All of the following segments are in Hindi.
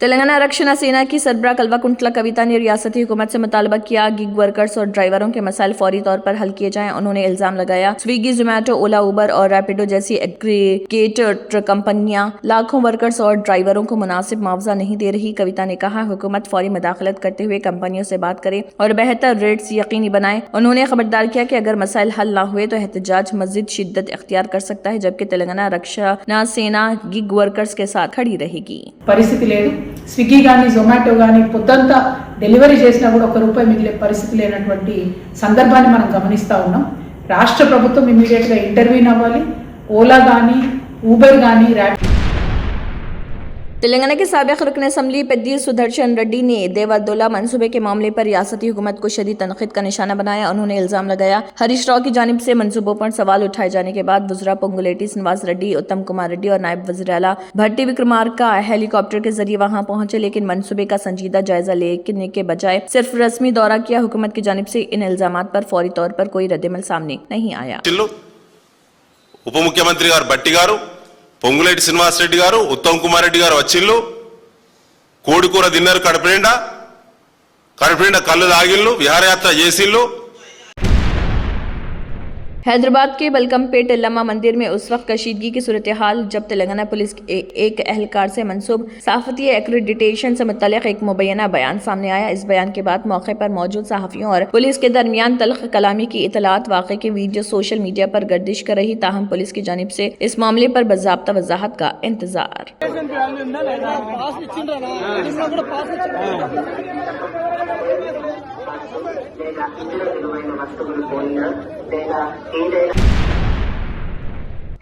तेलंगाना रक्षण सेना की सरबराह कल्वाकुंतला कविता ने रियासती हुकूमत से मुतालबा किया गिग वर्कर्स और ड्राइवरों के मसाइल फौरी तौर पर हल किए जाएं। उन्होंने इल्जाम लगाया स्विगी, जोमेटो, ओला, उबर और रैपिडो जैसी एग्रीगेटर कंपनियां लाखों वर्कर्स और ड्राइवरों को मुनासिब मुआवजा नहीं दे रही। कविता ने कहा हुकूमत फौरी मुदाखलत करते हुए कंपनियों से बात करे और बेहतर रेट्स यकीनी बनाए। उन्होंने खबरदार किया कि अगर मसाइल हल न हुए तो एहतजाज मजीद शिद्दत इख्तियार कर सकता है, जबकि तेलंगाना रक्षण सेना गिग वर्कर्स के साथ खड़ी रहेगी। పరిస్థితి లేదు. స్విగ్గీ కానీ జొమాటో కానీ పొద్దంతా డెలివరీ చేసినా కూడా ₹1 మిగిలే పరిస్థితి లేనటువంటి సందర్భాన్ని మనం గమనిస్తూ ఉన్నాం. రాష్ట్ర ప్రభుత్వం ఇమీడియట్గా ఇంటర్వ్యూన్ అవ్వాలి. ఓలా కానీ ఊబర్ కానీ तेलंगाना के साबिक रुकन असम्बली पेद्दी सुदर्शन रेड्डी ने देवादोला मनसूबे के मामले पर रियासती हुकूमत को शदीद तनकीद का निशाना बनाया। उन्होंने इल्जाम लगाया हरीश राव की जानिब से मनसूबों पर सवाल उठाए जाने के बाद वज़रा पोंगुलेटी श्रीनिवास रेड्डी, उत्तम कुमार रेड्डी और नायब वज़ीर आला भट्टी विक्रमार्का हेलीकॉप्टर के जरिए वहां पहुंचे, लेकिन मनसूबे का संजीदा जायजा लेने के बजाय सिर्फ रस्मी दौरा किया। हुकूमत की जानिब से इन इल्जामात पर फौरी तौर पर कोई रद्दमल सामने नहीं आया। ఉప ముఖ్యమంత్రి గారు భట్టి గారు, పొంగులేటి శ్రీనివాస్ రెడ్డి గారు, ఉత్తమ్ కుమార్ రెడ్డి గారు వచ్చిళ్ళు. కోడికూర తిన్నారు, కడుపు నిండా కళ్ళు తాగిళ్ళు, విహారయాత్ర చేసిళ్ళు. हैदराबाद के बलकमपेट लम्मा मंदिर में उस वक्त कशीदगी की सूरत हाल जब तेलंगाना पुलिस के एक अहलकार से मंसूब सहाफती एक्रेडिटेशन से मुतल्लिक एक मुबैना बयान सामने आया। इस बयान के बाद मौके पर मौजूद सहाफियों और पुलिस के दरमियान तल्ख कलामी की इतलात वाक़े की वीडियो सोशल मीडिया पर गर्दिश कर रही। ताहम पुलिस की जानिब से इस मामले पर बाज़ाब्ता वजाहत का इंतजार।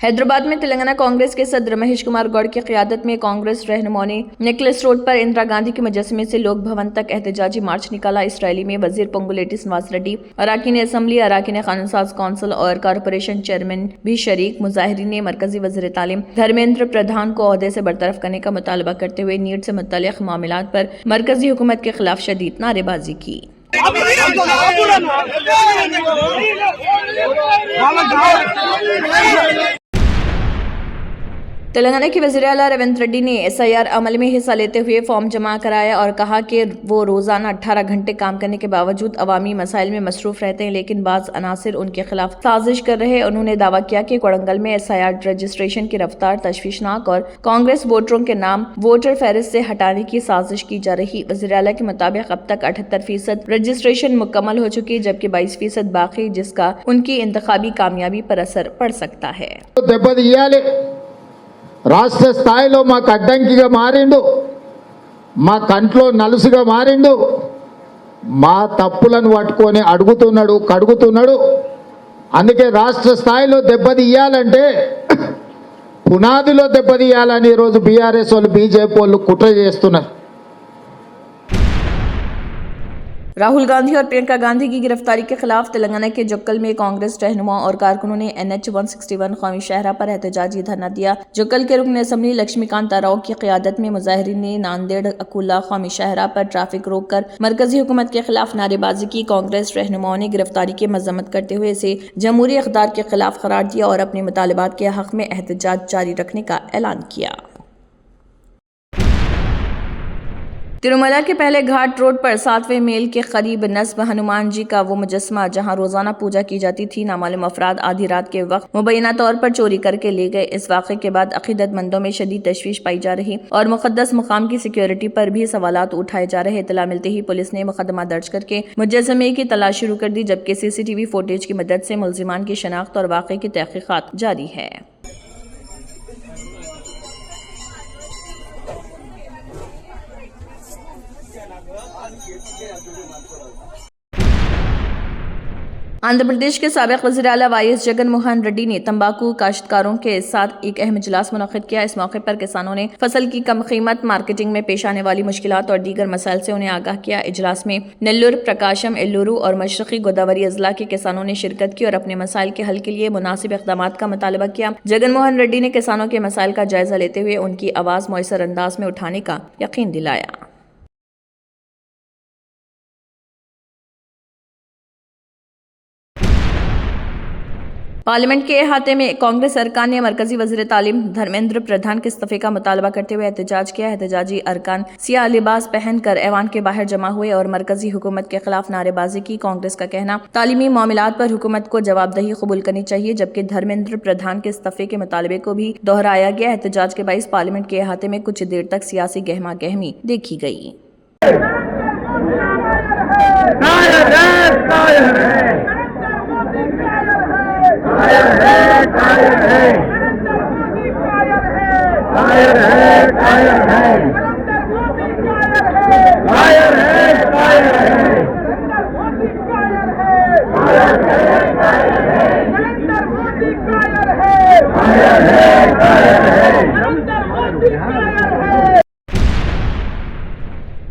हैदराबाद में तेलंगाना कांग्रेस के सदर महेश कुमार गौड़ की क़यादत में कांग्रेस रहनुमाओं ने नेकलेस रोड पर इंदिरा गांधी के मुजस्समे से लोक भवन तक एहतजाजी मार्च निकाला। इस रैली में वजीर पोंगुलेटी श्रीनिवास रेड्डी, अराकीन असम्बली, अराकीन कानून साज कौंसिल और कॉरपोरेशन चेयरमैन भी शरीक। मुजाहिरीन ने मरकजी वजीर तालीम धर्मेंद्र प्रधान को ओहदे से बरतरफ करने का मुतालबा करते हुए नीट से मुतल्लिक़ मामलात पर मरकजी हुकूमत के खिलाफ शदीद नारेबाजी की। तेलंगाना के वज़ीर आला रेवंत रेड्डी ने SIR अमल में हिस्सा लेते हुए फॉर्म जमा कराया और कहा कि वो रोजाना 18 घंटे काम करने के बावजूद अवामी मसाइल में मसरूफ रहते हैं, लेकिन बाज़ अनासिर उनके खिलाफ साजिश कर रहे हैं। उन्होंने दावा किया कि कोड़ंगल में SIR रजिस्ट्रेशन की रफ्तार तशवीशनाक और कांग्रेस वोटरों के नाम वोटर फहरिस्त से हटाने की साजिश की जा रही। वज़ीर आला के मुताबिक अब तक 78% रजिस्ट्रेशन मुकम्मल हो चुकी, जबकि 22% बाकी, जिसका उनकी इंतखाबी कामयाबी पर असर पड़ सकता है। రాష్ట్ర స్థాయిలో మాకు అడ్డంకిగా మారిండు, మా కంట్లో నలుసుగా మారిండు, మా తప్పులను పట్టుకొని అడుగుతున్నాడు, కడుగుతున్నాడు. అందుకే రాష్ట్ర స్థాయిలో దెబ్బతీయాలంటే పునాదిలో దెబ్బతీయాలని ఈరోజు బీఆర్ఎస్ వాళ్ళు, బీజేపీ వాళ్ళు కుట్ర చేస్తున్నారు। राहुल गांधी और प्रियंका गांधी की गिरफ्तारी के खिलाफ तेलंगाना के जुक्कल में कांग्रेस रहनुमाओं और कारकुनों ने NH 161 कौमी शहरा पर एहतजाजी धरना दिया। जुक्कल के रुकन असम्बली लक्ष्मीकांत राव की क़यादत में मुजाहिरीन ने नांदेड़ अकुला कौमी शहरा पर ट्रैफिक रोककर मरकजी हुकूमत के खिलाफ नारेबाजी की। कांग्रेस रहनुमाओं ने गिरफ्तारी की मजम्मत करते हुए इसे जमहूरी इक़्तिदार के खिलाफ करार दिया और अपने मुतालबात के हक़ में एहतजाज जारी रखने का ऐलान किया। तिरुमला के पहले घाट रोड पर 7वें मील के करीब नस्ब हनुमान जी का वो मुजस्मा जहां रोजाना पूजा की जाती थी, नामालूम अफराद आधी रात के वक्त मुबैना तौर पर चोरी करके ले गए। इस वाक़े के बाद अक़ीदतमंदों में शदीद तशवीश पाई जा रही और मुक़द्दस मुकाम की सिक्योरिटी पर भी सवालात उठाए जा रहे। इत्तला मिलते ही पुलिस ने मुकदमा दर्ज करके मुजस्समे की तलाश शुरू कर दी, जबकि CCTV फुटेज की मदद से मुल्ज़िमान की शनाख्त और वाक़े की तहक़ीक़ात जारी है। आंध्र प्रदेश के साबिक़ वज़ीर आला YS जगन मोहन रेड्डी ने तंबाकू काश्तकारों के साथ एक अहम इजलास मुनक़िद किया। इस मौके पर किसानों ने फसल की कम कीमत, मार्केटिंग में पेश आने वाली मुश्किलात और दीगर मसाइल से उन्हें आगाह किया। इजलास में नेल्लूर, प्रकाशम, एल्लूरू और मशरक़ी गोदावरी अज़ला के किसानों ने शिरकत की और अपने मसाइल के हल के लिए मुनासिब इक़दामात का मुतालबा किया। जगन मोहन रेड्डी ने किसानों के मसाइल का जायजा लेते हुए उनकी आवाज़ मुयस्सर अंदाज में उठाने का यकीन दिलाया। पार्लियामेंट के अहाते में कांग्रेस सरकार ने मरकजी वजीर तालीम धर्मेंद्र प्रधान के इस्तीफे का मुतालबा करते हुए एहतजाज किया। एहतजाजी अरकान सियाह लिबास पहनकर ऐवान के बाहर जमा हुए और मरकजी हुकूमत के खिलाफ नारेबाजी की। कांग्रेस का कहना, तालीमी मामलात पर हुकूमत को जवाबदेही कबूल करनी चाहिए, जबकि धर्मेंद्र प्रधान के इस्तीफे के मुतालबे को भी दोहराया गया। एहतजाज के बाइस पार्लियामेंट के अहाते में कुछ देर तक सियासी गहमा गहमी देखी गई।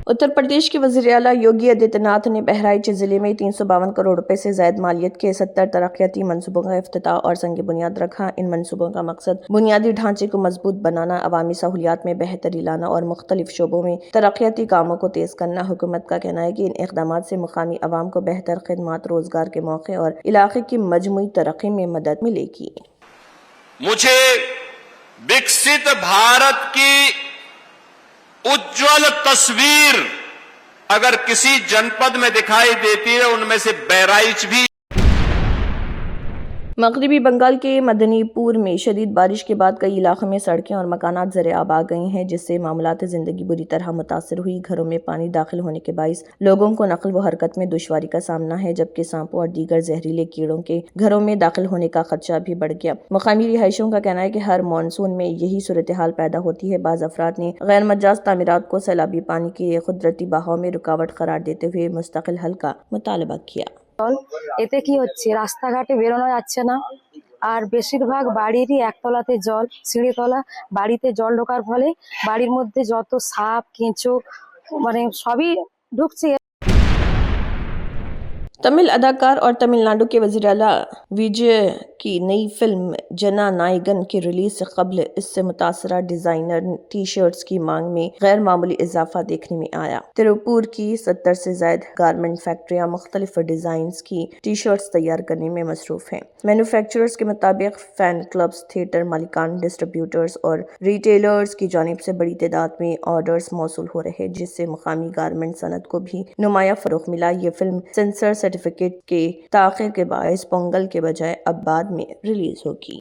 उत्तर प्रदेश के वज़ीर आला योगी आदित्यनाथ ने बहराइच जिले में 352 करोड़ रुपए से ज्यादा मालियत के 70 तरक्याती मंसूबों का इफ्तिताह और संग बुनियाद रखा। इन मंसूबों का मकसद बुनियादी ढांचे को मजबूत बनाना, अवामी सहूलियात में बेहतरी लाना और मुख्तलिफ शोबों में तरक्याती कामों को तेज करना। हुकूमत का कहना है कि इन इक़दामात से मुकामी अवाम को बेहतर खिदमात, रोजगार के मौके और इलाके की मजमूई तरक्की में मदद मिलेगी। मुझे विकसित भारत की उज्जवल तस्वीर अगर किसी जनपद में दिखाई देती है, उनमें से बहराइच भी। मगरबी बंगाल के मदनीपुर में शदीद बारिश के बाद कई इलाकों में सड़कें और मकानात ज़र-ए-आब आ गई हैं, जिससे मामलात ज़िंदगी बुरी तरह मुतासर हुई। घरों में पानी दाखिल होने के बाइस लोगों को नकल व हरकत में दुश्वारी का सामना है, जबकि सांपों और दीगर जहरीले कीड़ों के घरों में दाखिल होने का खदशा भी बढ़ गया। मुकामी रिहायशियों का कहना है कि हर मानसून में यही सूरत हाल पैदा होती है। बाज़ अफराद ने गैर मजाज तामीरात को सैलाबी पानी के कुदरती बहाव में रुकावट करार देते हुए मुस्तकिल हल का मुतालबा किया। এতে কি হচ্ছে, রাস্তাঘাটে বেরোনো যাচ্ছে না, আর বেশিরভাগ বাড়িরই একতলাতে জল, সিঁড়িতলা, বাড়িতে জল ঢোকার ফলে বাড়ির মধ্যে যত সাপ, কেঁচো মানে সবই ঢুকছে। तमिल अदाकार और तमिलनाडु के वज़ीर आला विजय की नई फिल्म जना नायगन की रिलीज से कबल इससे मुतासरा डिजाइनर टी शर्ट्स की मांग में गैर मामूली इजाफा देखने में आया। तिरुपुर की 70 से ज्यादा गारमेंट फैक्ट्रियां मुख्तलिफ डिजाइन की टी शर्ट्स तैयार करने में मसरूफ हैं। मैन्युफैक्चरर्स के मुताबिक फैन क्लब्स, थिएटर मालिकान, डिस्ट्रीब्यूटर्स और रिटेलर्स की जानिब से बड़ी तादाद में ऑर्डर्स मौसूल हो रहे, जिससे मुकामी गारमेंट सनत को भी नुमाया फरोग मिला। ये फिल्म सेंसर सर्टिफिकेट के ताख़िर के बायस पोंगल के बजाय अब बाद में रिलीज होगी।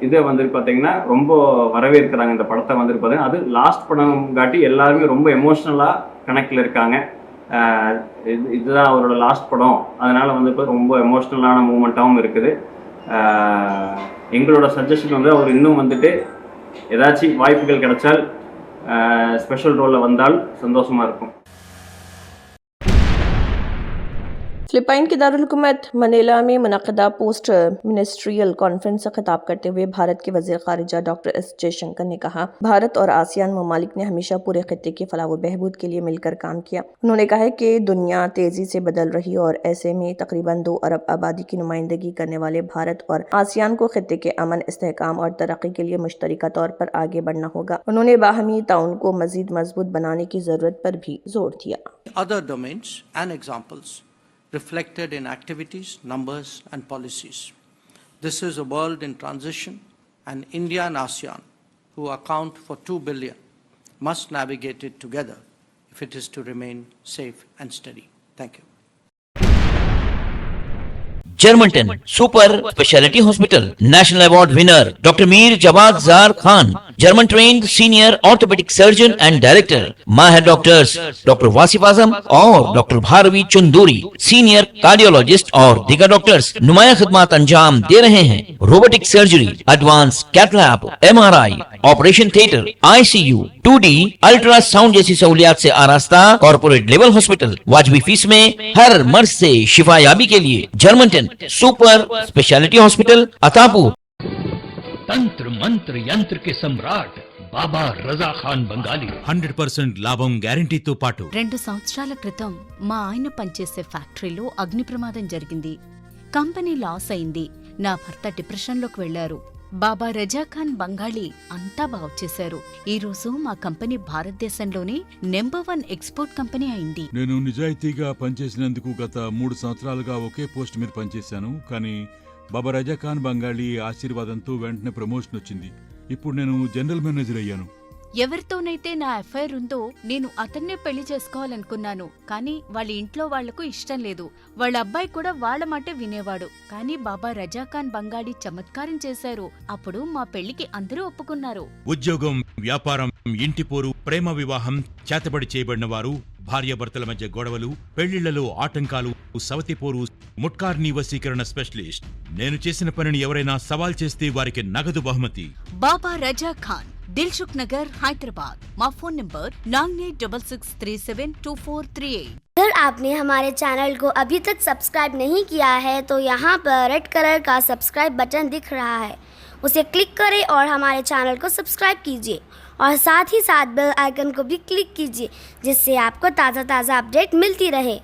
இதே வந்து பார்த்தீங்கன்னா ரொம்ப வரவேற்கிறாங்க இந்த படத்தை வந்து பார்த்தீங்கன்னா. அது லாஸ்ட் படம் காட்டி எல்லாருமே ரொம்ப எமோஷ்னலாக கனெக்டில் இருக்காங்க. இதுதான் அவரோட லாஸ்ட் படம், அதனால் வந்து இப்போ ரொம்ப எமோஷ்னலான மூமெண்ட்டாகவும் இருக்குது. எங்களோட சஜஷன் வந்து அவர் இன்னும் வந்துட்டு ஏதாச்சும் வாய்ப்புகள் கிடைச்சால் ஸ்பெஷல் ரோலில் வந்தால் சந்தோஷமாக இருக்கும். फिलिपाइन के दारुल हुकूमत मनीला में मुनक़दा पोस्ट मिनिस्ट्रियल कॉन्फ्रेंस से खिताब करते हुए भारत के वज़ीर ख़ारिजा डॉक्टर एस जयशंकर ने कहा, भारत और आसियान ममालिक ने हमेशा पूरे खित्ते की फलाह व बहबूद के लिए मिलकर काम किया। उन्होंने कहा कि दुनिया तेज़ी से बदल रही और ऐसे में तकरीबन 2 अरब आबादी की नुमाइंदगी करने वाले भारत और आसियान को खित्ते के अमन, इस्तेहकाम और तरक्की के लिए मुश्तरका तौर पर आगे बढ़ना होगा। उन्होंने बाहमी ताउन को मज़ीद मजबूत बनाने की ज़रूरत पर भी जोर दिया। Other domains and examples reflected in activities, numbers and policies. This is a world in transition, and India and ASEAN, who account for 2 billion, must navigate it together if it is to remain safe and steady. Thank you. Germantown Super Speciality Hospital National Award winner Dr. Mir Jawad Zar Khan, German trained senior orthopedic surgeon and director, Mahir doctors Dr. Wasif Azam और Dr. Bharvi Chunduri, senior cardiologist और दीगर डॉक्टर्स नुमाया खिदमत अंजाम दे रहे हैं। Robotic surgery, advance cath lab, MRI, operation theatre, ICU, 2D ultrasound जैसी सहूलियात से आरास्ता कॉर्पोरेट लेवल हॉस्पिटल, वाजबी फीस में हर मर्ज से शिफायाबी के लिए Germanten super speciality hospital Attapur. तंत्र मंत्र यंत्र के सम्राट బాబా రజా ఖాన్ బంగాలి 100% లాభం గ్యారెంటీతో పాటు 2 సంవత్సరాల క్రితం మా ఆయన పనిచేసే ఫ్యాక్టరీలో అగ్ని ప్రమాదం జరిగింది. కంపెనీ లాస్ అయింది. నా భర్త డిప్రెషన్లోకి వెళ్లారు. బాబా రజాఖాన్ బంగాళీ అంతా బాగు చేశారు. ఈ రోజు మా కంపెనీ భారతదేశంలోనే #1 ఎక్స్పోర్ట్ కంపెనీ అయింది. నేను నిజాయితీగా పనిచేసినందుకు గత 3 సంవత్సరాలుగా ఒకే పోస్ట్ మీద పనిచేశాను. కానీ బాబా రజాఖాన్ బంగాళీ ఆశీర్వాదంతో వెంటనే ప్రమోషన్ వచ్చింది. ఇప్పుడు నేను జనరల్ మేనేజర్ అయ్యాను. ఎవరితోనైతే నా ఎఫ్ఐఆర్ ఉందో నేను అతన్నే పెళ్లి చేసుకోవాలనుకున్నాను. కానీ వాళ్ళ ఇంట్లో వాళ్లకు ఇష్టం లేదు. వాళ్ళ అబ్బాయి కూడా వాళ్ళ మాటే వినేవాడు. కానీ బాబా రజాఖాన్ బంగాళీ చమత్కారం చేశారు. అప్పుడు మా పెళ్లికి అందరూ ఒప్పుకున్నారు. ఉద్యోగం, వ్యాపారం, ఇంటి పోరు, ప్రేమ వివాహం, చేతబడి చేయబడిన వారు, భార్యాభర్తల మధ్య గొడవలు, పెళ్లిళ్లలో ఆటంకాలు, సవతిపోరు, ముట్కార్నీ వశీకరణ స్పెషలిస్ట్. నేను చేసిన పనిని ఎవరైనా సవాల్ చేస్తే వారికి నగదు బహుమతి. బాబా రజాఖాన్, दिलसुख नगर, हैदराबाद। माँ फोन नंबर 9866372438। अगर आपने हमारे चैनल को अभी तक सब्सक्राइब नहीं किया है तो यहाँ पर रेड कलर का सब्सक्राइब बटन दिख रहा है, उसे क्लिक करें और हमारे चैनल को सब्सक्राइब कीजिए और साथ ही साथ बेल आइकन को भी क्लिक कीजिए, जिससे आपको ताज़ा अपडेट मिलती रहे।